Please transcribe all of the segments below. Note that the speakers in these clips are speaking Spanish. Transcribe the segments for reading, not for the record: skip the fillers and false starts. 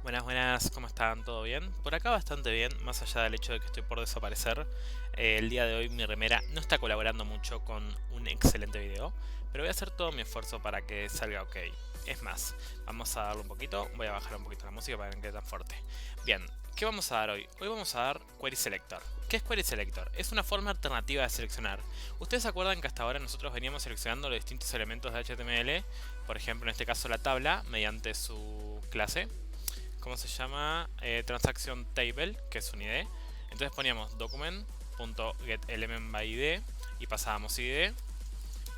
Buenas, buenas, ¿cómo están? ¿Todo bien? Por acá bastante bien, más allá del hecho de que estoy por desaparecer. El día de hoy mi remera no está colaborando mucho con un excelente video, pero voy a hacer todo mi esfuerzo para que salga ok. Es más, vamos a darle un poquito, voy a bajar un poquito la música para que no quede tan fuerte. Bien, ¿qué vamos a dar hoy? Hoy vamos a dar Query Selector. ¿Qué es Query Selector? Es una forma alternativa de seleccionar. ¿Ustedes se acuerdan que hasta ahora nosotros veníamos seleccionando los distintos elementos de HTML? Por ejemplo, en este caso la tabla, mediante su clase. ¿Cómo se llama? Transaction table, que es un ID. Entonces poníamos document.getElementById y pasábamos ID.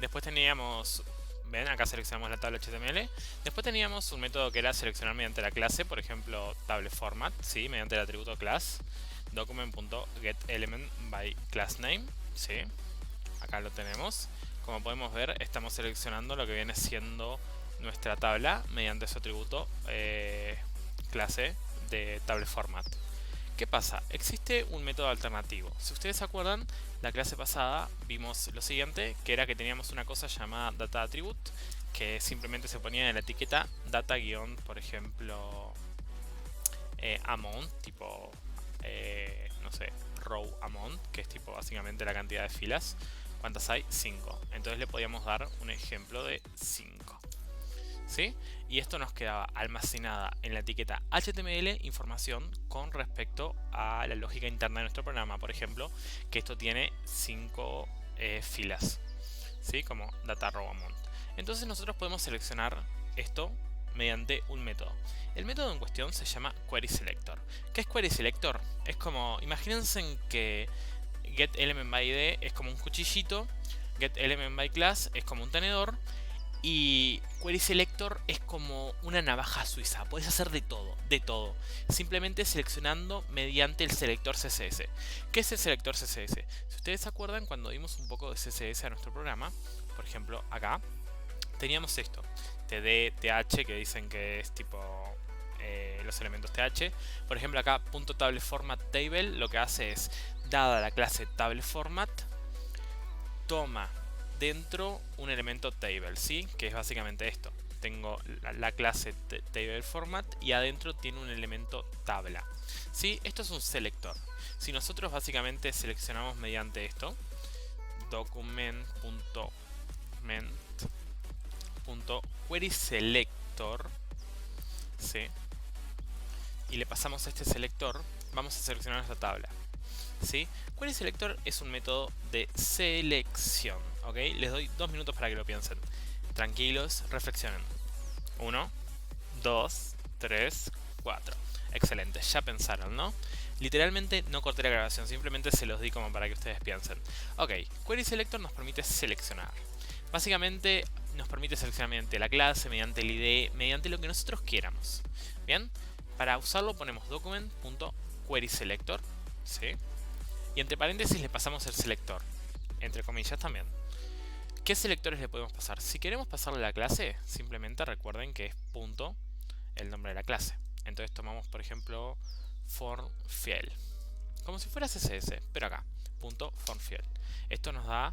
Después teníamos, ven, acá seleccionamos la tabla HTML. Después teníamos un método que era seleccionar mediante la clase, por ejemplo, tableFormat, ¿sí? Mediante el atributo class. Document.getElementByClassName, ¿sí? Acá lo tenemos. Como podemos ver, estamos seleccionando lo que viene siendo nuestra tabla mediante su atributo clase de tableFormat. ¿Qué pasa? Existe un método alternativo. Si ustedes se acuerdan, la clase pasada vimos lo siguiente, que era que teníamos una cosa llamada dataAttribute, que simplemente se ponía en la etiqueta data por ejemplo, amount, tipo, no sé, row amount, que es tipo básicamente la cantidad de filas. ¿Cuántas hay? 5. Entonces le podíamos dar un ejemplo de 5. ¿Sí? Y esto nos quedaba almacenada en la etiqueta HTML información con respecto a la lógica interna de nuestro programa. Por ejemplo, que esto tiene 5 filas, ¿sí? Como data row amount. Entonces nosotros podemos seleccionar esto mediante un método. El método en cuestión se llama Query Selector. ¿Qué es Query Selector? Es como, imagínense que getElementById es como un cuchillito, getElementByClass es como un tenedor, y Query Selector es como una navaja suiza. Puedes hacer de todo, de todo. Simplemente seleccionando mediante el selector CSS. ¿Qué es el selector CSS? Si ustedes se acuerdan, cuando dimos un poco de CSS a nuestro programa, por ejemplo, acá, teníamos esto. TD, TH, que dicen que es tipo los elementos TH. Por ejemplo, acá, .tableFormatTable, lo que hace es, dada la clase tableFormat, toma dentro un elemento table, ¿sí? Que es básicamente esto. Tengo la clase tableFormat y adentro tiene un elemento tabla, ¿sí? Esto es un selector. Si nosotros básicamente seleccionamos mediante esto, document.querySelector, ¿sí? Y le pasamos a este selector, vamos a seleccionar esta tabla, ¿sí? Query Selector es un método de selección, ¿ok? Les doy 2 minutos para que lo piensen. Tranquilos, reflexionen. 1, 2, 3, 4. Excelente, ya pensaron, ¿no? Literalmente no corté la grabación, simplemente se los di como para que ustedes piensen. Ok, Query Selector nos permite seleccionar. Básicamente nos permite seleccionar mediante la clase, mediante el ID, mediante lo que nosotros quieramos. Bien, para usarlo ponemos document.querySelector, ¿sí? Y entre paréntesis le pasamos el selector, entre comillas también. ¿Qué selectores le podemos pasar? Si queremos pasarle la clase, simplemente recuerden que es punto el nombre de la clase. Entonces tomamos, por ejemplo, formField, como si fuera CSS, pero acá, punto formField. Esto nos da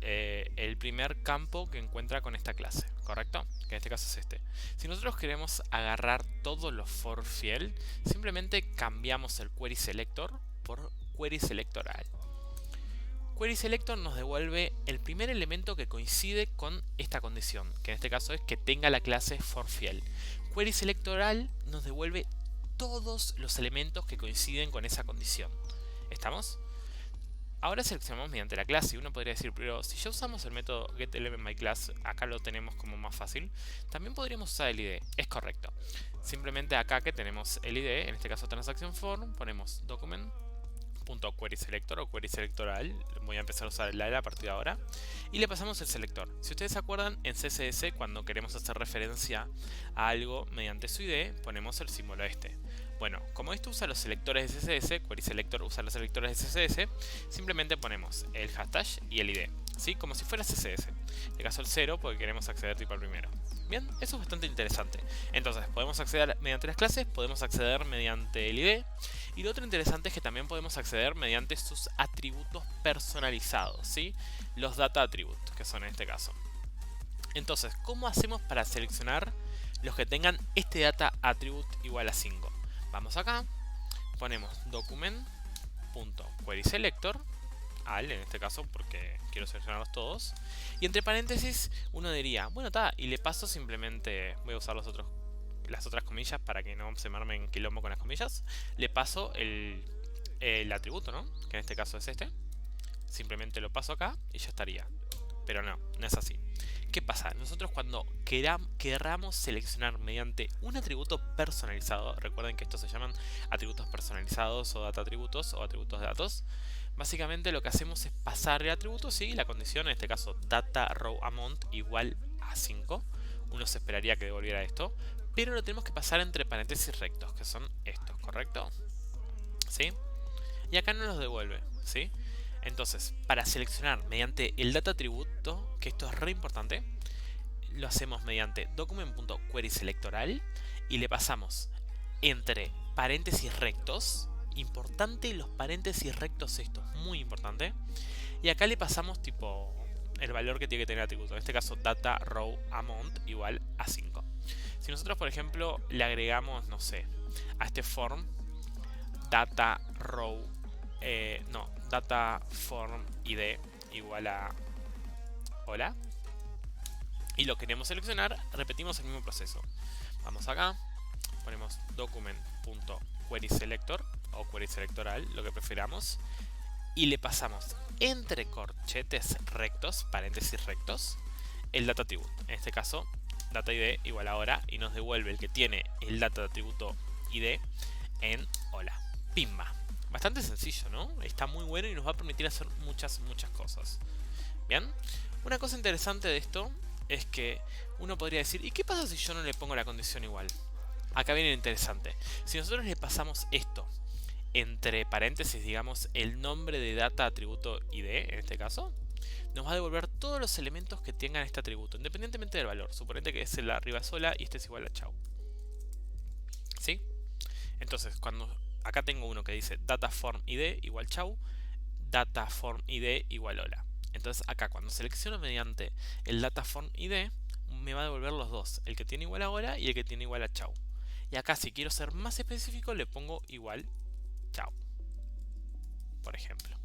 el primer campo que encuentra con esta clase, ¿correcto? Que en este caso es este. Si nosotros queremos agarrar todos los forField, simplemente cambiamos el Query Selector por Query Selectoral. Query Selector nos devuelve el primer elemento que coincide con esta condición, que en este caso es que tenga la clase forField. Query Selectoral nos devuelve todos los elementos que coinciden con esa condición. ¿Estamos? Ahora seleccionamos mediante la clase y uno podría decir, pero si ya usamos el método getElementByClass, acá lo tenemos como más fácil, también podríamos usar el ID. Es correcto. Simplemente acá que tenemos el ID, en este caso TransactionForm, ponemos document.querySelector o querySelectoral, voy a empezar a usar el AL a partir de ahora, y le pasamos el selector. Si ustedes se acuerdan, en CSS cuando queremos hacer referencia a algo mediante su ID, ponemos el símbolo este. Bueno, como esto usa los selectores de CSS, querySelector usa los selectores de CSS, simplemente ponemos el hashtag y el ID, ¿sí? Como si fuera CSS. En este caso el 0 porque queremos acceder tipo al primero. Bien, eso es bastante interesante. Entonces, podemos acceder mediante las clases, podemos acceder mediante el ID. Y lo otro interesante es que también podemos acceder mediante sus atributos personalizados, ¿sí? Los data attributes, que son en este caso. Entonces, ¿cómo hacemos para seleccionar los que tengan este data attribute igual a 5. Vamos acá, ponemos document.querySelector, al en este caso porque quiero seleccionarlos todos, y entre paréntesis uno diría, bueno, está, y le paso simplemente, voy a usar las otras comillas para que no se me arme en quilombo con las comillas, le paso el atributo, ¿no? Que en este caso es este. Simplemente lo paso acá y ya estaría. Pero no, no es así. ¿Qué pasa? Nosotros cuando queramos seleccionar mediante un atributo personalizado, recuerden que estos se llaman atributos personalizados o data atributos o atributos de datos, básicamente lo que hacemos es pasar el atributo, sí, la condición, en este caso data row amount igual a 5. Uno se esperaría que devolviera esto, pero lo tenemos que pasar entre paréntesis rectos, que son estos, ¿correcto? ¿Sí? Y acá no los devuelve, ¿sí? Entonces, para seleccionar mediante el data atributo, que esto es re importante, lo hacemos mediante document.querySelectoral y le pasamos entre paréntesis rectos. Importante los paréntesis rectos, esto es muy importante. Y acá le pasamos tipo el valor que tiene que tener el atributo. En este caso, data row amount igual a 5. Si nosotros, por ejemplo, le agregamos, no sé, a este form data row data form id igual a hola y lo queremos seleccionar, repetimos el mismo proceso. Vamos acá, ponemos document.querySelector o querySelectoral, lo que prefiramos, y le pasamos entre corchetes rectos, paréntesis rectos, el data attribute. En este caso, data id igual a hora, y nos devuelve el que tiene el data atributo id en hola. Pimba. Bastante sencillo, ¿no? Está muy bueno y nos va a permitir hacer muchas cosas. Bien, una cosa interesante de esto es que uno podría decir, ¿y qué pasa si yo no le pongo la condición igual? Acá viene lo interesante. Si nosotros le pasamos esto entre paréntesis, digamos, el nombre de data atributo id, en este caso, nos va a devolver todos los elementos que tengan este atributo, independientemente del valor. Suponete que es el arriba sola y este es igual a chau. ¿Sí? Entonces, cuando acá tengo uno que dice data form id igual chau, data form id igual hola. Entonces acá cuando selecciono mediante el data form id me va a devolver los dos, el que tiene igual a hola y el que tiene igual a chau. Y acá si quiero ser más específico le pongo igual chau, por ejemplo.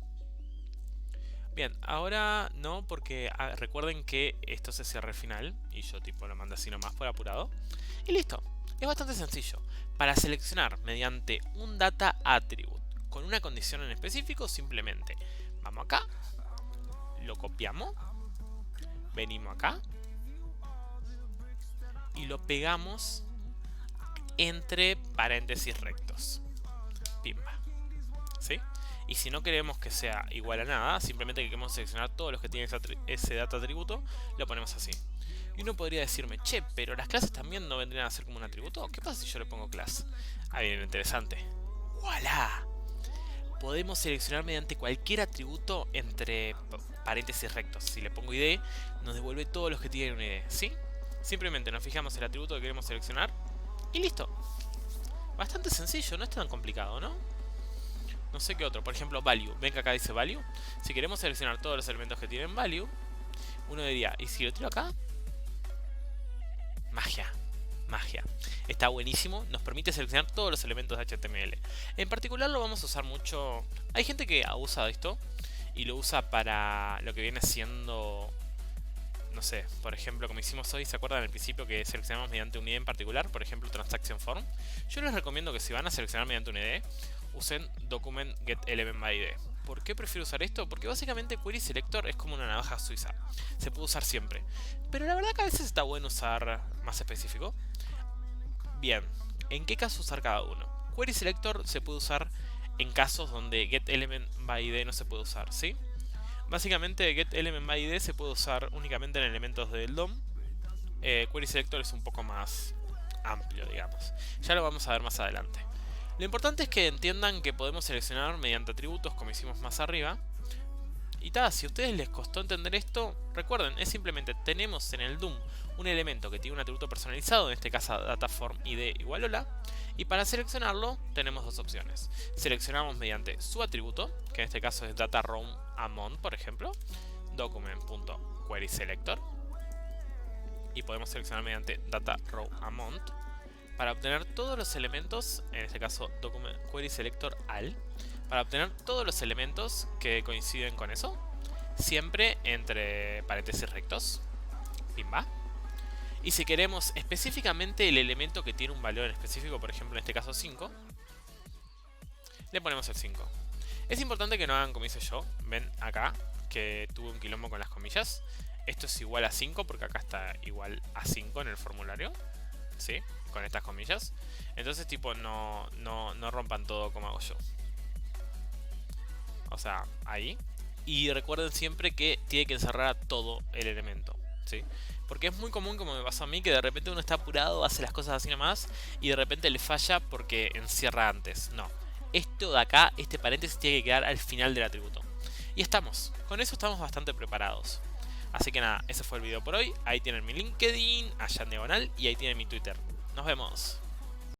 Bien, ahora no, porque recuerden que esto se cierra al final y yo tipo lo mando así nomás por apurado. Y listo, es bastante sencillo. Para seleccionar mediante un data attribute con una condición en específico, simplemente vamos acá, lo copiamos, venimos acá y lo pegamos entre paréntesis rectos. Pimba. ¿Sí? Y si no queremos que sea igual a nada, simplemente queremos seleccionar todos los que tienen ese data atributo, lo ponemos así. Y uno podría decirme, che, pero las clases también no vendrían a ser como un atributo. ¿Qué pasa si yo le pongo class? Ahí viene lo interesante. ¡Voilá! Podemos seleccionar mediante cualquier atributo entre paréntesis rectos. Si le pongo id, nos devuelve todos los que tienen un id, ¿sí? Simplemente nos fijamos el atributo que queremos seleccionar y listo. Bastante sencillo, no es tan complicado, ¿no? No sé qué otro, por ejemplo value. Ven que acá dice value. Si queremos seleccionar todos los elementos que tienen value, uno diría, ¿y si lo tiro acá? Magia, magia. Está buenísimo, nos permite seleccionar todos los elementos de HTML. En particular lo vamos a usar mucho. Hay gente que abusa de esto y lo usa para lo que viene siendo, no sé, por ejemplo, como hicimos hoy, ¿se acuerdan al principio que seleccionamos mediante un ID en particular? Por ejemplo, transaction form. Yo les recomiendo que si van a seleccionar mediante un ID, usen document get element by ID. ¿Por qué prefiero usar esto? Porque básicamente querySelector es como una navaja suiza. Se puede usar siempre. Pero la verdad que a veces está bueno usar más específico. Bien, ¿en qué caso usar cada uno? querySelector se puede usar en casos donde getElementById no se puede usar, ¿sí? Básicamente getElementById se puede usar únicamente en elementos del DOM. querySelector es un poco más amplio, digamos. Ya lo vamos a ver más adelante. Lo importante es que entiendan que podemos seleccionar mediante atributos como hicimos más arriba. Y si a ustedes les costó entender esto, recuerden, es simplemente tenemos en el DOM un elemento que tiene un atributo personalizado, en este caso dataForm id igual hola, y para seleccionarlo tenemos dos opciones. Seleccionamos mediante su atributo, que en este caso es dataRow amount, por ejemplo, document.querySelector, y podemos seleccionar mediante Data Row Amount para obtener todos los elementos, en este caso Document Query Selector All, para obtener todos los elementos que coinciden con eso, siempre entre paréntesis rectos. Pimba. Y si queremos específicamente el elemento que tiene un valor en específico, por ejemplo en este caso 5, le ponemos el 5. Es importante que no hagan como hice yo. Ven acá que tuve un quilombo con las comillas. Esto es igual a 5 porque acá está igual a 5 en el formulario. ¿Sí? Con estas comillas. Entonces tipo no rompan todo como hago yo. O sea, ahí. Y recuerden siempre que tiene que encerrar a todo el elemento. ¿Sí? Porque es muy común, como me pasó a mí, que de repente uno está apurado, hace las cosas así nomás y de repente le falla porque encierra antes. No. Esto de acá, este paréntesis, tiene que quedar al final del atributo. Y estamos. Con eso estamos bastante preparados. Así que nada, ese fue el video por hoy. Ahí tienen mi LinkedIn, allá en diagonal, y ahí tienen mi Twitter. Nos vemos.